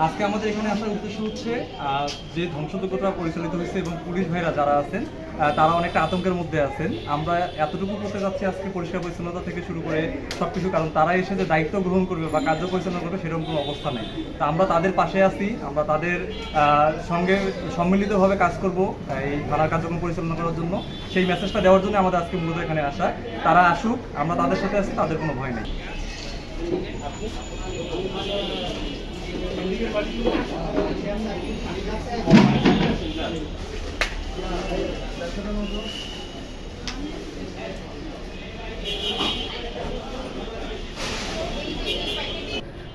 আজকে আমাদের এখানে আসার উদ্দেশ্য হচ্ছে যে ধ্বংসযজ্ঞটা পরিচালিত হয়েছে এবং পুলিশ ভাইরা যারা আছেন তারা অনেকটা আতঙ্কের মধ্যে আছেন। আমরা এতটুকু করতে যাচ্ছি আজকে পরিষ্কার পরিচ্ছন্নতা থেকে শুরু করে সবকিছু, কারণ তারা এসে যে দায়িত্ব গ্রহণ করবে বা কার্য পরিচালনা করবে সেরকম কোনো অবস্থা নেই। তা আমরা তাদের পাশে আছি, আমরা তাদের সঙ্গে সম্মিলিতভাবে কাজ করব এই থানার কার্যক্রম পরিচালনা করার জন্য। সেই মেসেজটা দেওয়ার জন্য আমাদের আজকে মূলত এখানে আসা। তারা আসুক, আমরা তাদের সাথে আছি, তাদের কোনো ভয় নেই।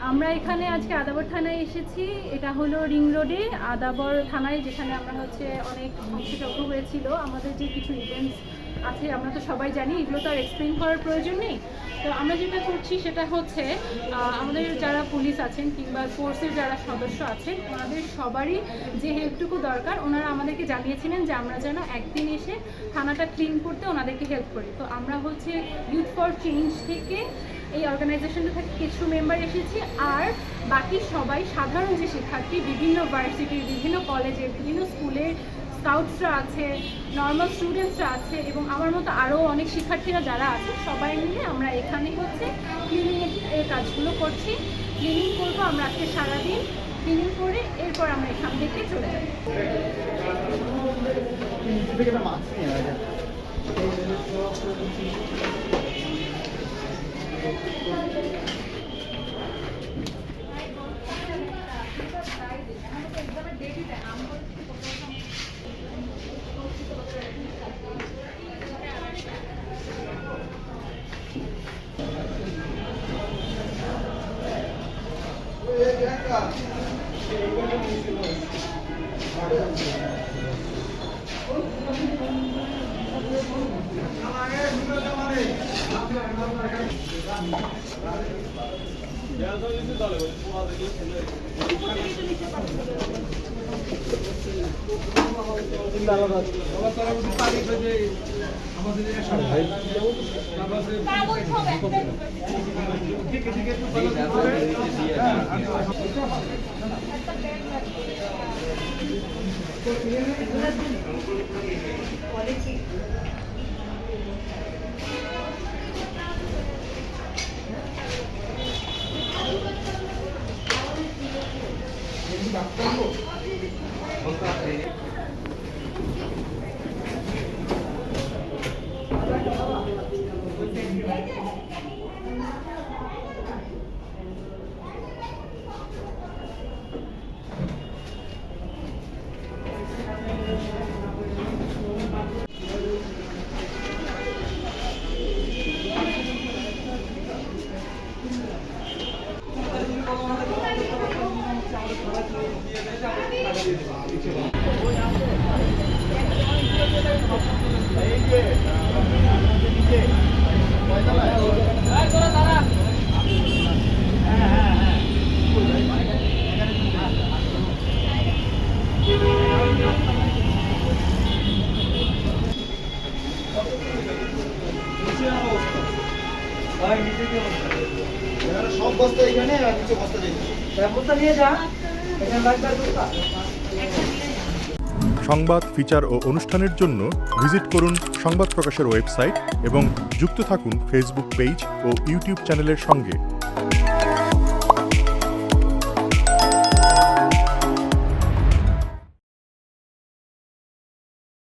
আমরা এখানে আজকে আদাবর থানায় এসেছি। এটা হলো রিং রোডে আদাবর থানায়, যেখানে আমরা অনেক ধ্বংসযজ্ঞ হয়েছিল। আমাদের যে কিছু ইভেন্টস আছে আমরা তো সবাই জানি, এগুলো তো আর এক্সপ্লেন করার প্রয়োজন নেই। তো আমরা যেটা করছি সেটা হচ্ছে আমাদের যারা পুলিশ আছেন কিংবা ফোর্সের যারা সদস্য আছেন ওনাদের সবারই যে হেল্পটুকু দরকার ওনারা আমাদেরকে জানিয়েছিলেন যে আমরা যেন একদিন এসে থানাটা ক্লিন করতে ওনাদেরকে হেল্প করি। তো আমরা ইউথ ফর চেঞ্জ থেকে এই অর্গানাইজেশনটা থেকে কিছু মেম্বার এসেছি, আর বাকি সবাই সাধারণ যে শিক্ষার্থী বিভিন্ন ভার্সিটির, বিভিন্ন কলেজের, বিভিন্ন স্কুলের স্কাউটসরা আছে, নর্মাল স্টুডেন্টসরা আছে এবং আমার মতো আরও অনেক শিক্ষার্থীরা যারা আছে সবাই মিলে আমরা এখানে ক্লিনিং এর কাজগুলো করছি। ক্লিনিং করবো আমরা আজকে সারাদিন, ক্লিনিং করে এরপর আমরা এখান থেকে চলে যাব। সব বস্তা এখানে আর কিছু বস্তা ব্যবস্থা নিয়ে যা। সংবাদ, ফিচার ও অনুষ্ঠানের জন্য ভিজিট করুন সংবাদ প্রকাশের ওয়েবসাইট এবং যুক্ত থাকুন ফেসবুক পেজ ও ইউটিউব চ্যানেলের সঙ্গে।